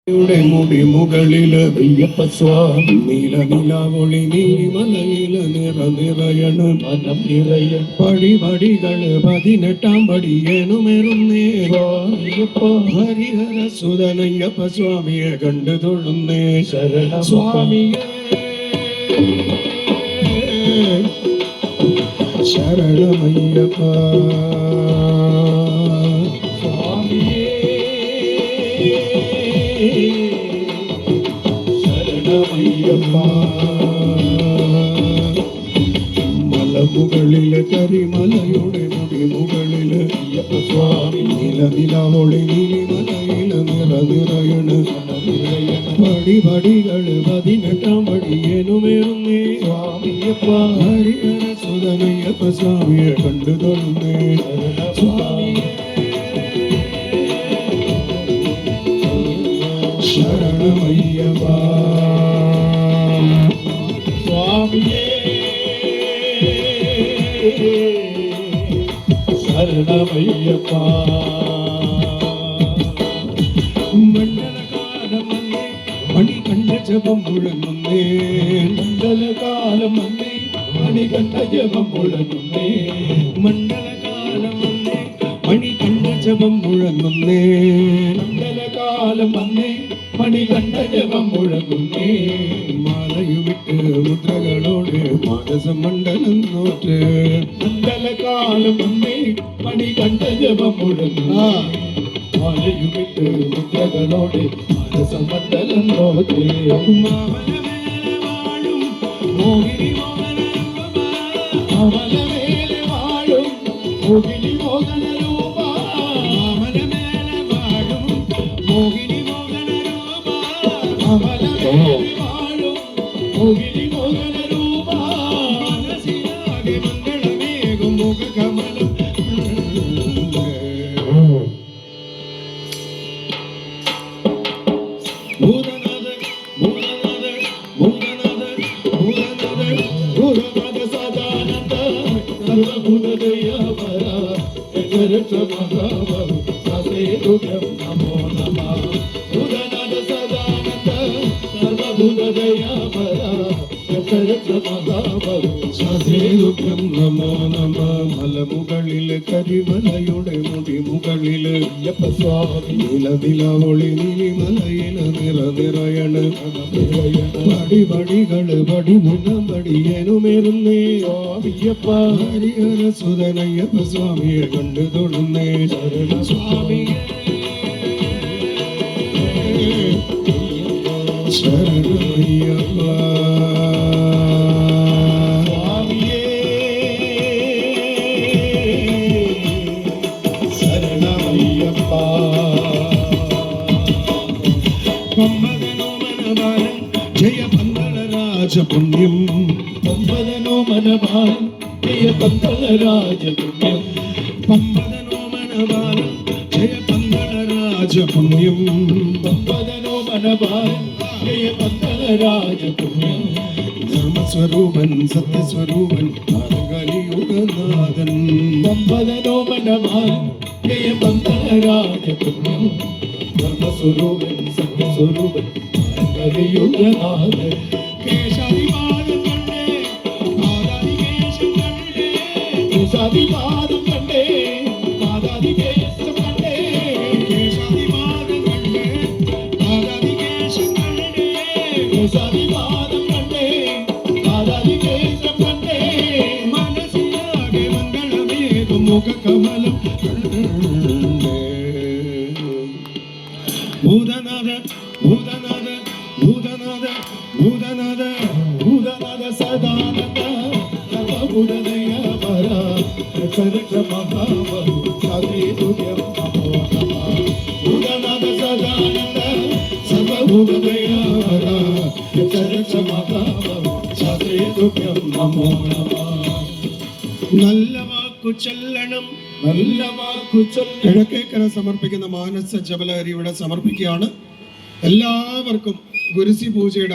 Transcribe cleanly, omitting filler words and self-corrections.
മുടി മുകളില് അയ്യപ്പ സ്വാമി നീല നിലാവൊളി നീലിമലയില് നിറയണ മനം നിറയ പടിപടികള് 18 പടിയേനുമേറുന്നേ ഹരിഹര സുതനയ്യപ്പ സ്വാമിയെ കണ്ടു തൊഴുന്നേ ശരണ സ്വാമിയെ ശരണമയ്യപ്പ ശരണമയ്യപ്പ മലമുകളിലെ കരിമലയുടെ മുടി മുകളില് അയ്യപ്പ സ്വാമി നിലനിലവൊളി നീലിമലയില് നിറയണ പടിപടികള് 18 പടിയേനുമേറുന്നേ സ്വാമിയപ്പ ഹരിഹര സുതനയ്യപ്പ സ്വാമിയെ കണ്ടു തൊഴുന്നേ സ്വാമിയെ ശരണമയ്യപ്പ സ്വാമിയേ ശരണമയ്യപ്പ മണ്ഡലകാലം വന്നേ മണികണ്ഠ ജപം മുഴങ്ങുന്നേ മണ്ഡലകാലം വന്നേ മണികണ്ഠ ജപം മുഴങ്ങുന്നേ മണ്ഡലകാലം വന്നേ മണികണ്ഠ ജപം മുഴങ്ങുന്നേ മണ്ഡലകാലം വന്നേ മണികണ്ഠ ജപം മുഴങ്ങുന്നേ മാലയുമിട്ട് മുദ്രകളോട് മാനസമണ്ഡലം നോറ്റ് മണ്ഡലകാലം വന്നേ മണികണ്ഠ ജപം മുഴങ്ങുന്നേ മാലയുമിട്ട് മുദ്രകളോട് മാനസമണ്ഡലം നോറ്റ് മാമലമേലെ വാഴും മോഹിനി മാമലമേലെ വാഴും മോഹിനി മോഹന രൂപ മാമലമേലെ വാഴും മോഹിനി മോഹന രൂപ മാമലമേലെ വാഴും മോഹിനി മോഹന രൂപ മനസ്സിലാകെ മംഗളമേകും മുഖകമലം ഭൂതനാഥ ഭൂതനാഥ ഭൂതനാഥ ഭൂതനാഥ ഭൂതനാഥ സദാനന്ദ സർവഭൂതദയാപര ജഗരക്ഷമഹാവ സസേതുഭ്യം നമോ നമഃ ഭൂതനാഥ സദാനന്ദ സർവഭൂതദയാപര ജഗരക്ഷമഹാവ സസേതുഭ്യം നമോ നമഃ മലമുകളില് കരിമലയുടെ മുടി മുകളില് അയ്യപ്പ സ്വാമി നിലനിലവൊളി നീലിമലയില് നിറയണ പടിപടികള് 13 പടിയേനുമേറുന്നേ സ്വാമിയപ്പ ഹരിഹര സുതനയ്യപ്പ സ്വാമിയെ കണ്ടു തൊഴുന്നേ ശരണ സ്വാമിയെ ശരണമയ്യപ്പ സ്വാമിയേ ശരണമയ്യപ്പ പമ്പതനോമനബാലൻ ജയ പന്തളരാജപുണ്യം പമ്പതനോമനബാലൻ ജയ പന്തളരാജപുണ്യം പമ്പതനോമനബാലൻ ജയ പന്തളരാജപുണ്യം പമ്പതനോമനബാലൻ ജയ പന്തളരാജപുണ്യം ധർമ്മസ്വരൂപൻ സത്യസ്വരൂപൻ കലിയുഗനാഥൻ പമ്പതനോമനബാലൻ ജയ പന്തളരാജപുണ്യം ധർമ്മസ്വരൂപൻ സത്യസ്വരൂപൻ കലിയുഗനാഥൻ കേശാദിപാദം കണ്ടേ പാദാദികേശം കണ്ടേ കേശാദിപാദം കണ്ടേ പാദാദികേശം കണ്ടേ കേശാദിപാദം കണ്ടേ പാദാദികേശം കണ്ടേ കേശാദിപാദം കണ്ടേ പാദാദികേശം കണ്ടേ മനസ്സിലാകെ മംഗളമേകും മുഖകമലം ഭൂതനാഥ ഭൂതനാഥ ഭൂതനാഥ ഭൂതനാഥ ഭൂതനാഥ സദാനന്ദ സർവഭൂതദയാപര ജഗരക്ഷമഹാവ സസേതുഭ്യം നമോ നമഃ ഭൂതനാഥ സദാനന്ദ സർവഭൂതദയാപര ജഗരക്ഷമഹാവ സസേതുഭ്യം നമോ നമഃ നല്ല വാക്കു ചൊല്ലണം നല്ല വാക്കു ചൊല്ലണം കിഴക്കേക്കര സമർപ്പിക്കുന്ന മാനസ ജപലഹരി ഇവിടെ സമർപ്പിക്കുകയാണ് എല്ലാവർക്കും ഗുരുസി പൂജയുടെ